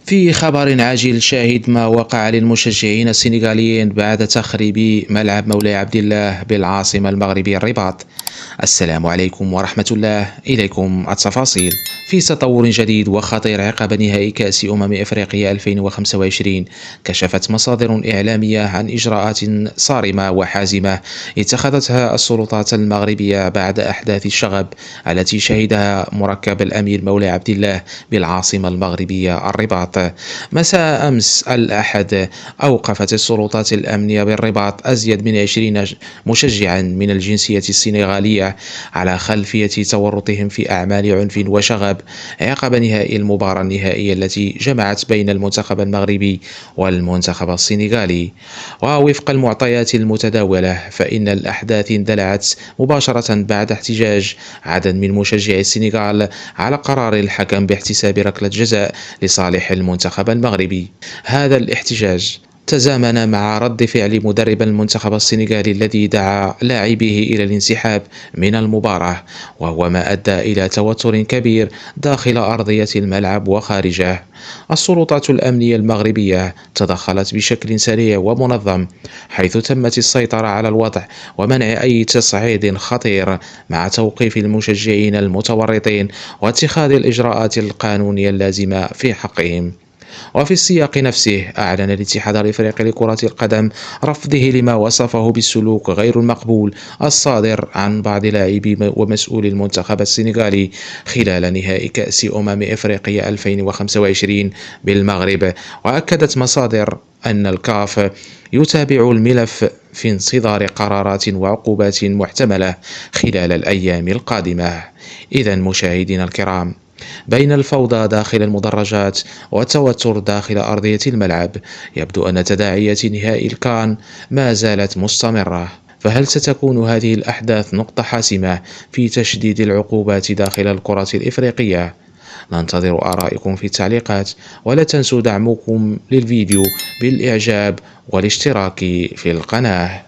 في خبر عاجل شاهد ما وقع للمشجعين السنغاليين بعد تخريب ملعب مولاي عبد الله بالعاصمة المغربية الرباط. السلام عليكم ورحمة الله، إليكم التفاصيل. في تطور جديد وخطير عقب نهائي كأس إفريقيا 2025، كشفت مصادر إعلامية عن إجراءات صارمة وحازمة اتخذتها السلطات المغربية بعد أحداث الشغب التي شهدها مركب الأمير مولاي عبد الله بالعاصمة المغربية الرباط. مساء أمس الأحد، أوقفت السلطات الأمنية بالرباط أزيد من 20 مشجعا من الجنسية السنغالية على خلفية تورطهم في أعمال عنف وشغب عقب نهائي المباراة النهائية التي جمعت بين المنتخب المغربي والمنتخب السنغالي. ووفق المعطيات المتداولة، فإن الأحداث اندلعت مباشرة بعد احتجاج عدد من مشجعي السنغال على قرار الحكم باحتساب ركلة جزاء لصالح المنتخب المغربي. هذا الاحتجاج تزامن مع رد فعل مدرب المنتخب السنغالي الذي دعا لاعبيه إلى الانسحاب من المباراة، وهو ما أدى إلى توتر كبير داخل أرضية الملعب وخارجه. السلطات الأمنية المغربية تدخلت بشكل سريع ومنظم، حيث تمت السيطرة على الوضع ومنع أي تصعيد خطير، مع توقيف المشجعين المتورطين واتخاذ الإجراءات القانونية اللازمة في حقهم. وفي السياق نفسه، أعلن الاتحاد الإفريقي لكرة القدم رفضه لما وصفه بالسلوك غير المقبول الصادر عن بعض لاعبي ومسؤولي المنتخب السنغالي خلال نهائي كأس إفريقيا 2025 بالمغرب. وأكدت مصادر أن الكاف يتابع الملف في انتظار قرارات وعقوبات محتملة خلال الأيام القادمة. إذن مشاهدينا الكرام، بين الفوضى داخل المدرجات والتوتر داخل أرضية الملعب، يبدو أن تداعيات نهائي الكان ما زالت مستمرة. فهل ستكون هذه الأحداث نقطة حاسمة في تشديد العقوبات داخل الكرة الإفريقية؟ ننتظر آرائكم في التعليقات، ولا تنسوا دعمكم للفيديو بالإعجاب والاشتراك في القناة.